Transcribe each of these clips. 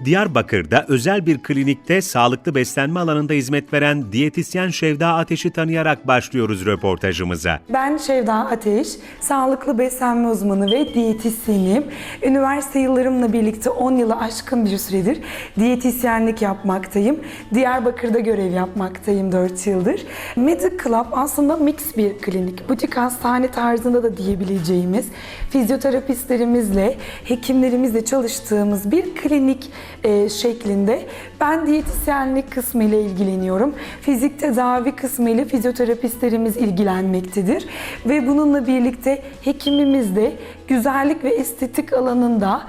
Diyarbakır'da özel bir klinikte sağlıklı beslenme alanında hizmet veren diyetisyen Şevda Ateş'i tanıyarak başlıyoruz röportajımıza. Ben Şevda Ateş, sağlıklı beslenme uzmanı ve diyetisyenim. Üniversite yıllarımla birlikte 10 yılı aşkın bir süredir diyetisyenlik yapmaktayım. Diyarbakır'da görev yapmaktayım 4 yıldır. Medic Club aslında mix bir klinik. Butik hastane tarzında da diyebileceğimiz, fizyoterapistlerimizle, hekimlerimizle çalıştığımız bir klinik şeklinde. Ben diyetisyenlik kısmı ile ilgileniyorum. Fizik tedavi kısmı ile fizyoterapistlerimiz ilgilenmektedir. Ve bununla birlikte hekimimiz de güzellik ve estetik alanında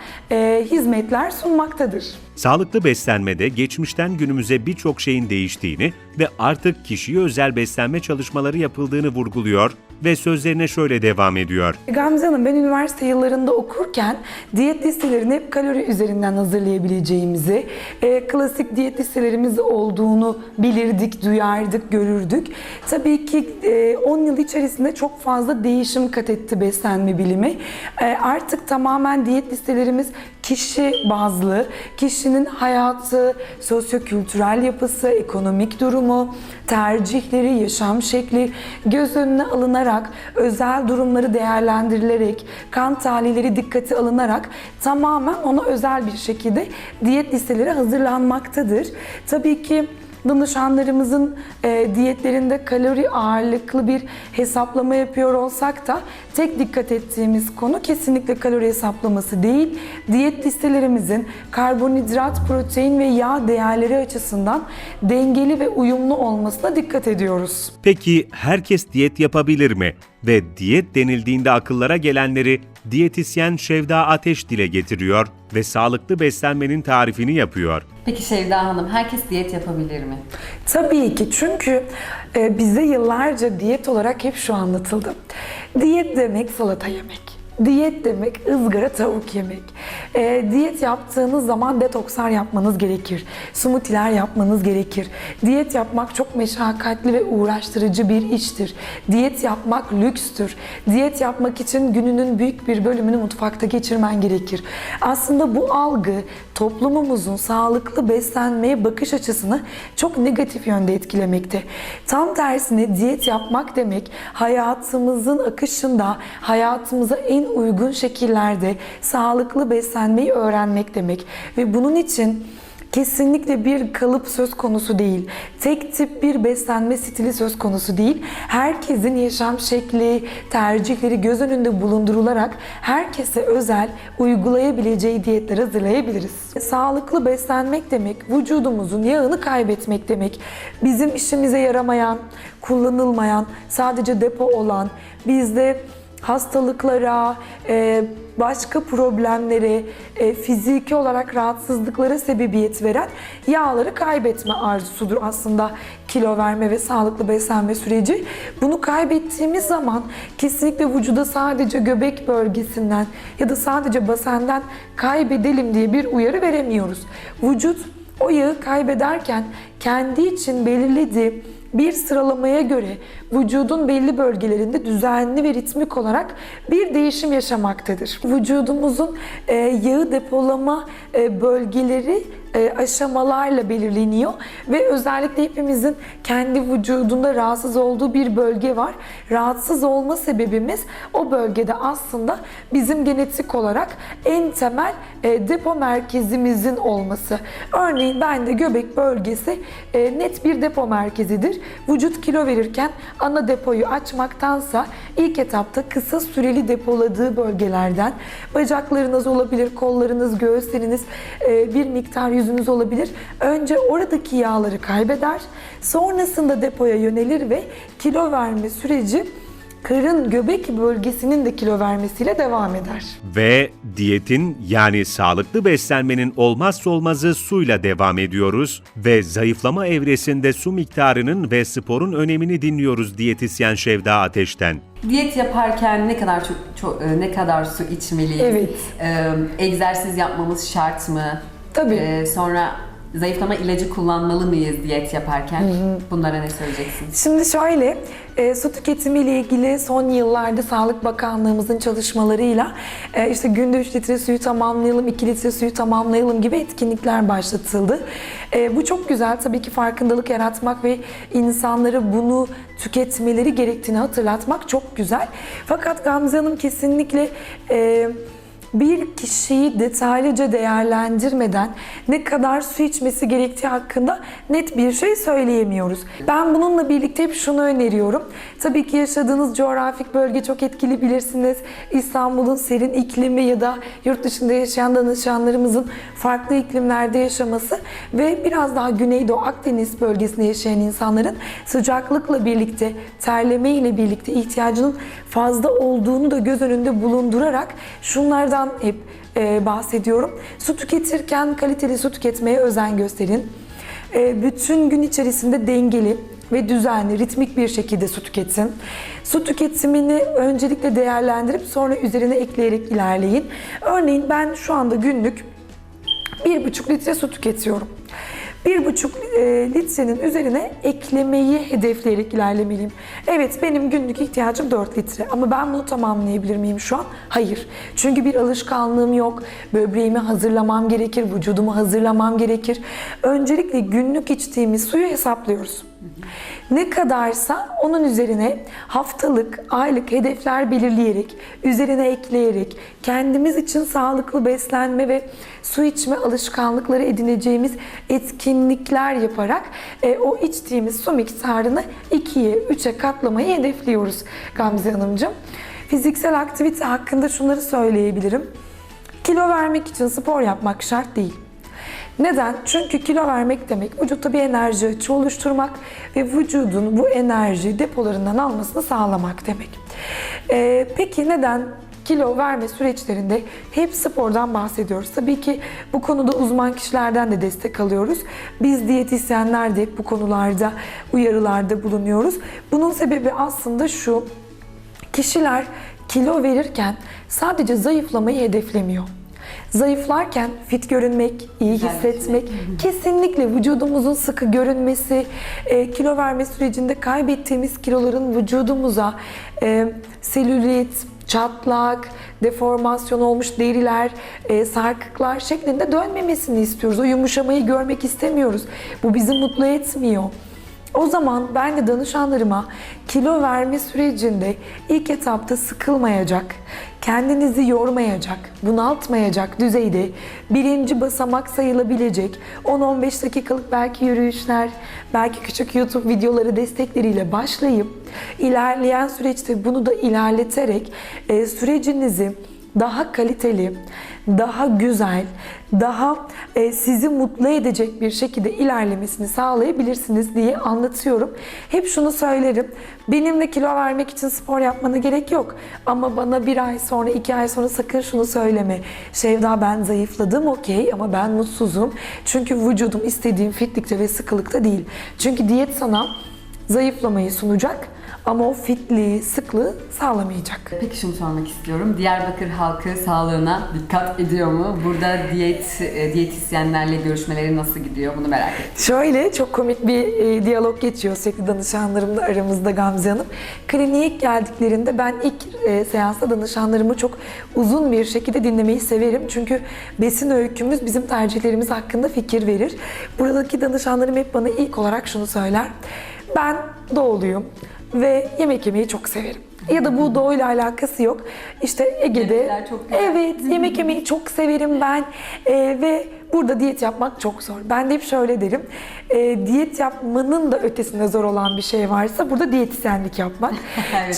hizmetler sunmaktadır. Sağlıklı beslenmede geçmişten günümüze birçok şeyin değiştiğini ve artık kişiye özel beslenme çalışmaları yapıldığını vurguluyor ve sözlerine şöyle devam ediyor. Gamze Hanım, ben üniversite yıllarında okurken diyet listelerini hep kalori üzerinden hazırlayabileceğimizi, klasik diyet listelerimiz olduğunu bilirdik, duyardık, görürdük. Tabii ki 10 yıl içerisinde çok fazla değişim kat etti beslenme bilimi. Artık tamamen diyet listelerimiz kişi bazlı, kişinin hayatı, sosyokültürel yapısı, ekonomik durumu, tercihleri, yaşam şekli göz önüne alınarak, özel durumları değerlendirilerek, kan tahlilleri dikkate alınarak tamamen ona özel bir şekilde diyet listeleri hazırlanmaktadır. Tabii ki danışanlarımızın diyetlerinde kalori ağırlıklı bir hesaplama yapıyor olsak da tek dikkat ettiğimiz konu kesinlikle kalori hesaplaması değil. Diyet listelerimizin karbonhidrat, protein ve yağ değerleri açısından dengeli ve uyumlu olmasına dikkat ediyoruz. Peki herkes diyet yapabilir mi? Ve diyet denildiğinde akıllara gelenleri diyetisyen Şevda Ateş dile getiriyor ve sağlıklı beslenmenin tarifini yapıyor. Peki Şevda Hanım, herkes diyet yapabilir mi? Tabii ki, çünkü bize yıllarca diyet olarak hep şu anlatıldı. Diyet demek salata yemek. Diyet demek ızgara tavuk yemek. Diyet yaptığınız zaman detokslar yapmanız gerekir. Smoothie'ler yapmanız gerekir. Diyet yapmak çok meşakkatli ve uğraştırıcı bir iştir. Diyet yapmak lükstür. Diyet yapmak için gününün büyük bir bölümünü mutfakta geçirmen gerekir. Aslında bu algı toplumumuzun sağlıklı beslenmeye bakış açısını çok negatif yönde etkilemekte. Tam tersine diyet yapmak demek hayatımızın akışında, hayatımıza en uygun şekillerde sağlıklı beslenmeyi öğrenmek demek. Ve bunun için kesinlikle bir kalıp söz konusu değil. Tek tip bir beslenme stili söz konusu değil. Herkesin yaşam şekli, tercihleri göz önünde bulundurularak herkese özel uygulayabileceği diyetler hazırlayabiliriz. Sağlıklı beslenmek demek, vücudumuzun yağını kaybetmek demek. Bizim işimize yaramayan, kullanılmayan, sadece depo olan, bizde hastalıklara, başka problemlere, fiziki olarak rahatsızlıklara sebebiyet veren yağları kaybetme arzusudur aslında kilo verme ve sağlıklı beslenme süreci. Bunu kaybettiğimiz zaman kesinlikle vücuda sadece göbek bölgesinden ya da sadece basenden kaybedelim diye bir uyarı veremiyoruz. Vücut o yağı kaybederken kendi için belirlediği bir sıralamaya göre vücudun belli bölgelerinde düzenli ve ritmik olarak bir değişim yaşamaktadır. Vücudumuzun yağı depolama bölgeleri aşamalarla belirleniyor ve özellikle hepimizin kendi vücudunda rahatsız olduğu bir bölge var. Rahatsız olma sebebimiz o bölgede aslında bizim genetik olarak en temel depo merkezimizin olması. Örneğin bende göbek bölgesi net bir depo merkezidir. Vücut kilo verirken ana depoyu açmaktansa ilk etapta kısa süreli depoladığı bölgelerden bacaklarınız olabilir, kollarınız, göğüsleriniz, bir miktar yüzünüz olabilir. Önce oradaki yağları kaybeder, sonrasında depoya yönelir ve kilo verme süreci karın göbek bölgesinin de kilo vermesiyle devam eder. Ve diyetin yani sağlıklı beslenmenin olmazsa olmazı suyla devam ediyoruz ve zayıflama evresinde su miktarının ve sporun önemini dinliyoruz diyetisyen Şevda Ateş'ten. Diyet yaparken ne kadar su içmeliyiz? Evet. Egzersiz yapmamız şart mı? Tabii. Sonra zayıflama ilacı kullanmalı mıyız diyet yaparken? Bunlara ne söyleyeceksin? Şimdi şöyle, su tüketimi ile ilgili son yıllarda Sağlık Bakanlığımızın çalışmalarıyla işte günde 3 litre suyu tamamlayalım, 2 litre suyu tamamlayalım gibi etkinlikler başlatıldı. Bu çok güzel. Tabii ki farkındalık yaratmak ve insanları bunu tüketmeleri gerektiğini hatırlatmak çok güzel. Fakat Gamze Hanım kesinlikle bir kişiyi detaylıca değerlendirmeden ne kadar su içmesi gerektiği hakkında net bir şey söyleyemiyoruz. Ben bununla birlikte hep şunu öneriyorum. Tabii ki yaşadığınız coğrafik bölge çok etkili, bilirsiniz. İstanbul'un serin iklimi ya da yurt dışında yaşayan danışanlarımızın farklı iklimlerde yaşaması ve biraz daha Güneydoğu Akdeniz bölgesinde yaşayan insanların sıcaklıkla birlikte, terleme ile birlikte ihtiyacının fazla olduğunu da göz önünde bulundurarak şunlardan hep bahsediyorum. Su tüketirken kaliteli su tüketmeye özen gösterin. Bütün gün içerisinde dengeli ve düzenli, ritmik bir şekilde su tüketin. Su tüketimini öncelikle değerlendirip sonra üzerine ekleyerek ilerleyin. Örneğin ben şu anda günlük 1,5 litre su tüketiyorum. 1,5 litrenin üzerine eklemeyi hedefleyerek ilerlemeliyim. Evet, benim günlük ihtiyacım 4 litre ama ben bunu tamamlayabilir miyim şu an? Hayır. Çünkü bir alışkanlığım yok. Böbreğimi hazırlamam gerekir, vücudumu hazırlamam gerekir. Öncelikle günlük içtiğimiz suyu hesaplıyoruz. Ne kadarsa onun üzerine haftalık, aylık hedefler belirleyerek, üzerine ekleyerek, kendimiz için sağlıklı beslenme ve su içme alışkanlıkları edineceğimiz etkinlikler yaparak o içtiğimiz su miktarını 2'ye, 3'e katlamayı hedefliyoruz Gamze Hanımcığım. Fiziksel aktivite hakkında şunları söyleyebilirim. Kilo vermek için spor yapmak şart değil. Neden? Çünkü kilo vermek demek vücutta bir enerji açığı oluşturmak ve vücudun bu enerji depolarından almasını sağlamak demek. Peki neden kilo verme süreçlerinde hep spordan bahsediyoruz? Tabii ki bu konuda uzman kişilerden de destek alıyoruz. Biz diyetisyenler de hep bu konularda uyarılarda bulunuyoruz. Bunun sebebi aslında şu: kişiler kilo verirken sadece zayıflamayı hedeflemiyor. Zayıflarken fit görünmek, iyi hissetmek, kesinlikle vücudumuzun sıkı görünmesi, kilo verme sürecinde kaybettiğimiz kiloların vücudumuza selülit, çatlak, deformasyon olmuş deriler, sarkıklar şeklinde dönmemesini istiyoruz. O yumuşamayı görmek istemiyoruz. Bu bizi mutlu etmiyor. O zaman ben de danışanlarıma kilo verme sürecinde ilk etapta sıkılmayacak, kendinizi yormayacak, bunaltmayacak düzeyde birinci basamak sayılabilecek 10-15 dakikalık belki yürüyüşler, belki küçük YouTube videoları destekleriyle başlayıp ilerleyen süreçte bunu da ilerleterek sürecinizi daha kaliteli, daha güzel, daha sizi mutlu edecek bir şekilde ilerlemesini sağlayabilirsiniz diye anlatıyorum. Hep şunu söylerim: benimle kilo vermek için spor yapmana gerek yok. Ama bana 1 ay sonra, 2 ay sonra sakın şunu söyleme: Şevda, ben zayıfladım, okey, ama ben mutsuzum. Çünkü vücudum istediğim fitlikte ve sıkılıkta değil. Çünkü diyet sana zayıflamayı sunacak ama o fitliği, sıklığı sağlamayacak. Peki şunu sormak istiyorum. Diyarbakır halkı sağlığına dikkat ediyor mu? Burada diyetisyenlerle görüşmeleri nasıl gidiyor? Bunu merak ettim. Şöyle çok komik bir diyalog geçiyor sürekli danışanlarımla aramızda Gamze Hanım. Kliniğe ilk geldiklerinde ben ilk seansta danışanlarımı çok uzun bir şekilde dinlemeyi severim. Çünkü besin öykümüz bizim tercihlerimiz hakkında fikir verir. Buradaki danışanlarım hep bana ilk olarak şunu söyler: ben doğuluyum ve yemek yemeyi çok severim. Ya da bu doğuyla alakası yok. İşte Ege'de, Yemekler çok güzel. evet, yemek yemeyi çok severim ben ve burada diyet yapmak çok zor. Ben de hep şöyle derim: diyet yapmanın da ötesinde zor olan bir şey varsa burada diyetisyenlik yapmak. Evet,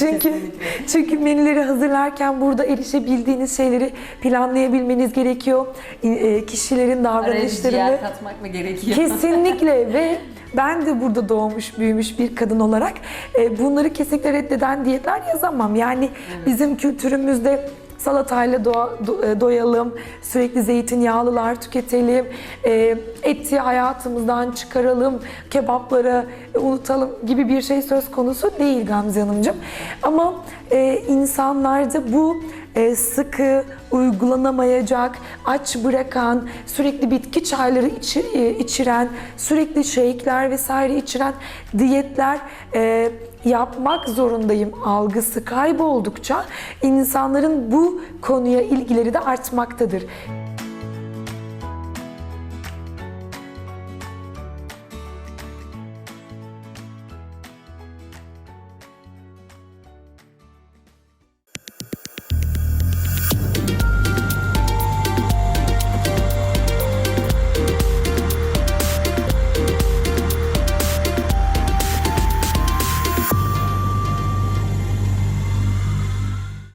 çünkü menüleri hazırlarken burada erişebildiğiniz şeyleri planlayabilmeniz gerekiyor. Kişilerin Araya bir davranışlarını ciğer katmak mı gerekiyor? kesinlikle ve ben de burada doğmuş, büyümüş bir kadın olarak bunları kesinlikle reddeden diyetler yazamam. Yani bizim kültürümüzde salatayla doyalım, sürekli zeytinyağlılar tüketelim, eti hayatımızdan çıkaralım, kebapları unutalım gibi bir şey söz konusu değil Gamze Hanımcığım. Ama insanlarda bu sıkı, uygulanamayacak, aç bırakan, sürekli bitki çayları içiren, sürekli shake'ler vesaire içiren diyetler yapmak zorundayım algısı kayboldukça insanların bu konuya ilgileri de artmaktadır.